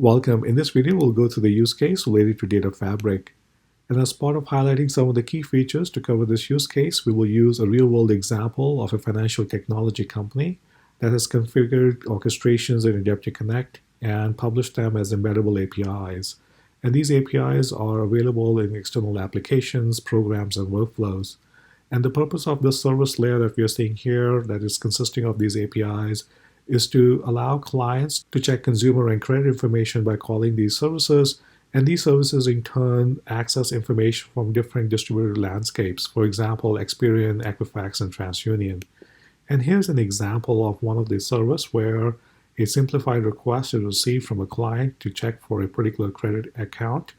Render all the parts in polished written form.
Welcome. In this video, we'll go through the use case related to Data Fabric. And as part of highlighting some of the key features to cover this use case, we will use a real-world example of a financial technology company that has configured orchestrations in Adaptive Connect and published them as embeddable APIs. And these APIs are available in external applications, programs, and workflows. And the purpose of this service layer that we are seeing here that is consisting of these APIs is to allow clients to check consumer and credit information by calling these services, and these services in turn access information from different distributed landscapes, for example, Experian, Equifax, and TransUnion. And here's an example of one of these services where a simplified request is received from a client to check for a particular credit account,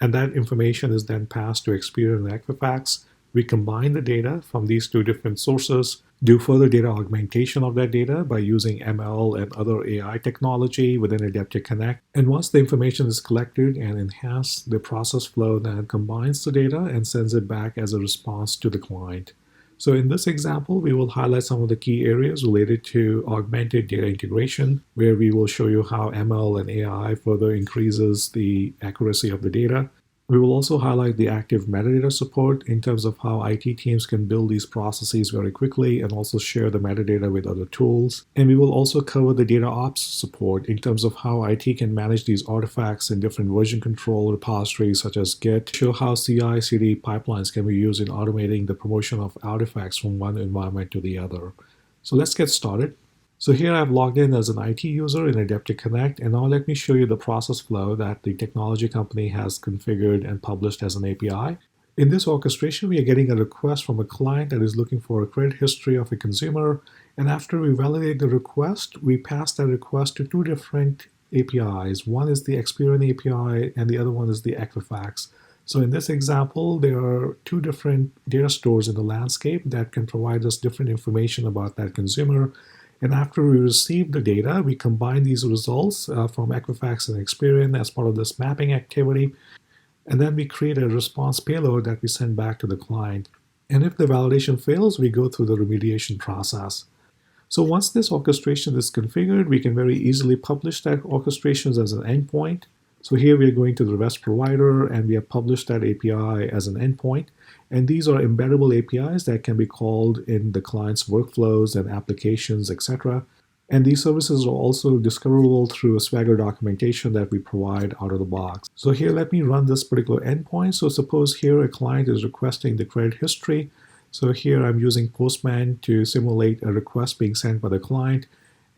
and that information is then passed to Experian and Equifax. We combine the data from these two different sources, do further data augmentation of that data by using ML and other AI technology within Adaptive Connect. And once the information is collected and enhanced, the process flow then combines the data and sends it back as a response to the client. So in this example, we will highlight some of the key areas related to augmented data integration, where we will show you how ML and AI further increases the accuracy of the data. We will also highlight the active metadata support in terms of how IT teams can build these processes very quickly and also share the metadata with other tools. And we will also cover the data ops support in terms of how IT can manage these artifacts in different version control repositories such as Git, show how CI/CD pipelines can be used in automating the promotion of artifacts from one environment to the other. So let's get started. So here I've logged in as an IT user in Adaptive Connect, and now let me show you the process flow that the technology company has configured and published as an API. In this orchestration, we are getting a request from a client that is looking for a credit history of a consumer, and after we validate the request, we pass that request to two different APIs. One is the Experian API, and the other one is the Equifax. So in this example, there are two different data stores in the landscape that can provide us different information about that consumer. And after we receive the data, we combine these results from Equifax and Experian as part of this mapping activity. And then we create a response payload that we send back to the client. And if the validation fails, we go through the remediation process. So once this orchestration is configured, we can very easily publish that orchestrations as an endpoint. So here we are going to the REST provider, and we have published that API as an endpoint. And these are embeddable APIs that can be called in the client's workflows and applications, etc. And these services are also discoverable through a Swagger documentation that we provide out of the box. So here, let me run this particular endpoint. So suppose here a client is requesting the credit history. So here I'm using Postman to simulate a request being sent by the client.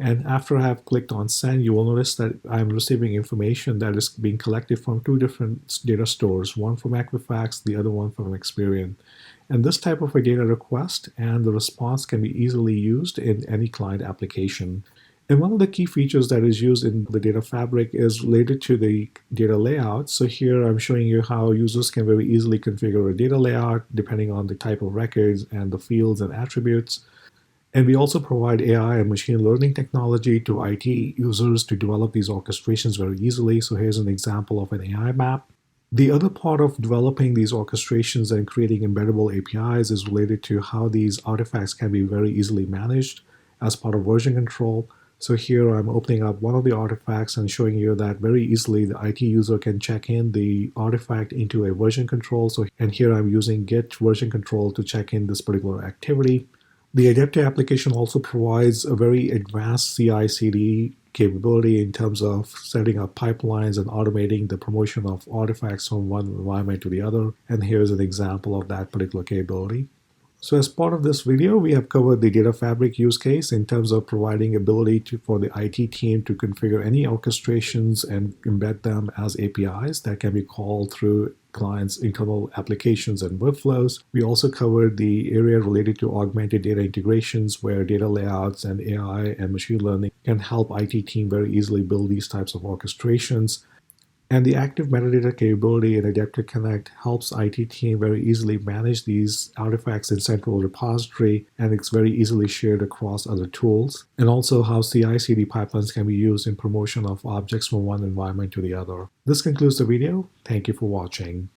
And after I have clicked on send, you will notice that I'm receiving information that is being collected from two different data stores, one from Equifax, the other one from Experian. And this type of a data request and the response can be easily used in any client application. And one of the key features that is used in the data fabric is related to the data layout. So here I'm showing you how users can very easily configure a data layout depending on the type of records and the fields and attributes. And we also provide AI and machine learning technology to IT users to develop these orchestrations very easily. So here's an example of an AI map. The other part of developing these orchestrations and creating embeddable APIs is related to how these artifacts can be very easily managed as part of version control. So here I'm opening up one of the artifacts and showing you that very easily the IT user can check in the artifact into a version control. And here I'm using Git version control to check in this particular activity. The Adaptive application also provides a very advanced CI/CD capability in terms of setting up pipelines and automating the promotion of artifacts from one environment to the other. And here's an example of that particular capability. So as part of this video, we have covered the data fabric use case in terms of providing ability for the IT team to configure any orchestrations and embed them as APIs that can be called through clients' internal applications and workflows. We also covered the area related to augmented data integrations where data layouts and AI and machine learning can help IT team very easily build these types of orchestrations. And the active metadata capability in Adaptive Connect helps IT team very easily manage these artifacts in central repository, and it's very easily shared across other tools. And also how CI/CD pipelines can be used in promotion of objects from one environment to the other. This concludes the video. Thank you for watching.